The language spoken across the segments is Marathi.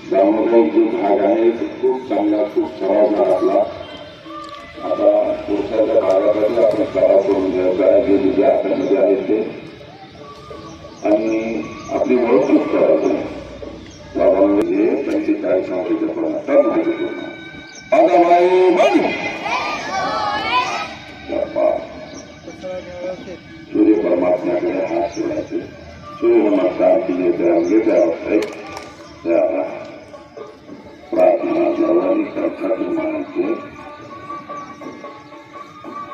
सामुदायिक जो भाग आहे तो खूप चांगला खूप सराव आपला आता पुरुषाच्या भागासाठी आपण सराव करून घ्यायचा आहे जे तुझ्या हातामध्ये आहे ते आणि आपली ओळखच करायची बाबांमध्ये 45 वर्षाच्या प्रमाणात महत्वपूर्ण सूर्य परमात्म्याकडे हात ठेवायचे सूर्य नमस्कार केले त्या अंगेच्या अवस्थेत त्याला प्रार्थना जवानी प्रख्यात म्हणायचे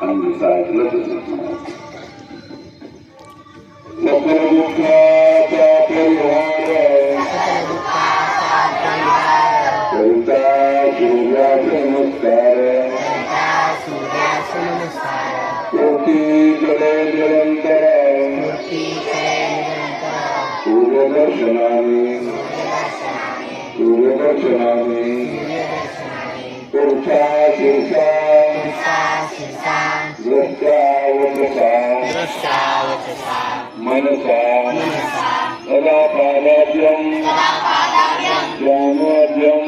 आणि साहित्य तसंच म्हणायचे दुःखाचा परिहार करिता सूर्याचे नमस्कार कीर्तीकडे निरंतर सूर्यदर्शनाने पुरुषा शीर्षा दृष्टा मनसा सदा पादाभ्यं ज्ञानोद्यं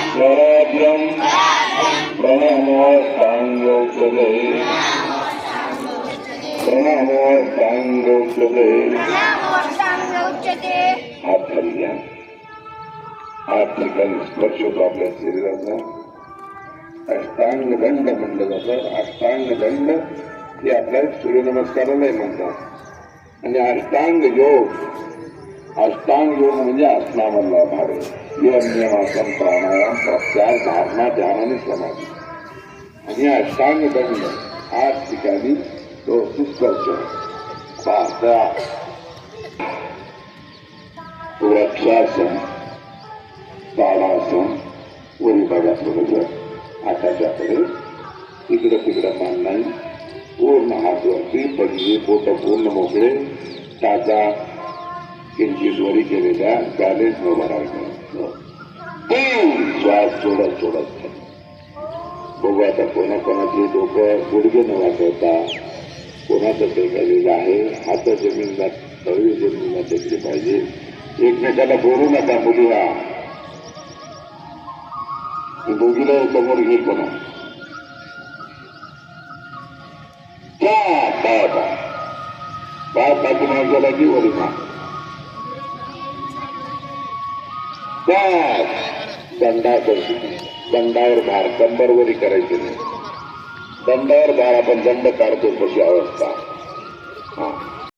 स्वराभ्यं प्रणमोऽष्टाङ्गोच्यते हात खाली घ्या हात ठिकाणी स्पर्श होतो आपल्या शरीराचा अष्टांग दंड म्हणलं जातं अष्टांग दंड हे आपल्या सूर्यनमस्कारालाही म्हणतात आणि अष्टांग योग म्हणजे आसनामधला भाग यम नियम आसन प्राणायाम प्रत्यार धारणा ध्यान आणि समाधी आणि अष्टांग दंड आठ ठिकाणी तो सुस्पर्श पाहता वृक्षासन ताडासन वरी बघा थोडंसं आकाशाकडे इकडं तिकडं मान नाही पूर्ण हात वरती पडली बोट पूर्ण मोकळे टाचा किंचित वरी केलेल्या बॅलेन्स न भरायचं श्वास सोडत बघू आता कोणाकोणाचे डोकं गुडघे न वाचवता कोणाचं टेकलेलं आहे हात जमीनला तळवी जमीनला टेकली पाहिजे एकमेकाला बोलू नका मुलीला दोघीला समोर घेईल कोणा बाकी माणसाला की वरी मा दंडावर भार कंबरवरी करायची नाही दंडावर भार आपण दंड काढतो कशी अवस्था हा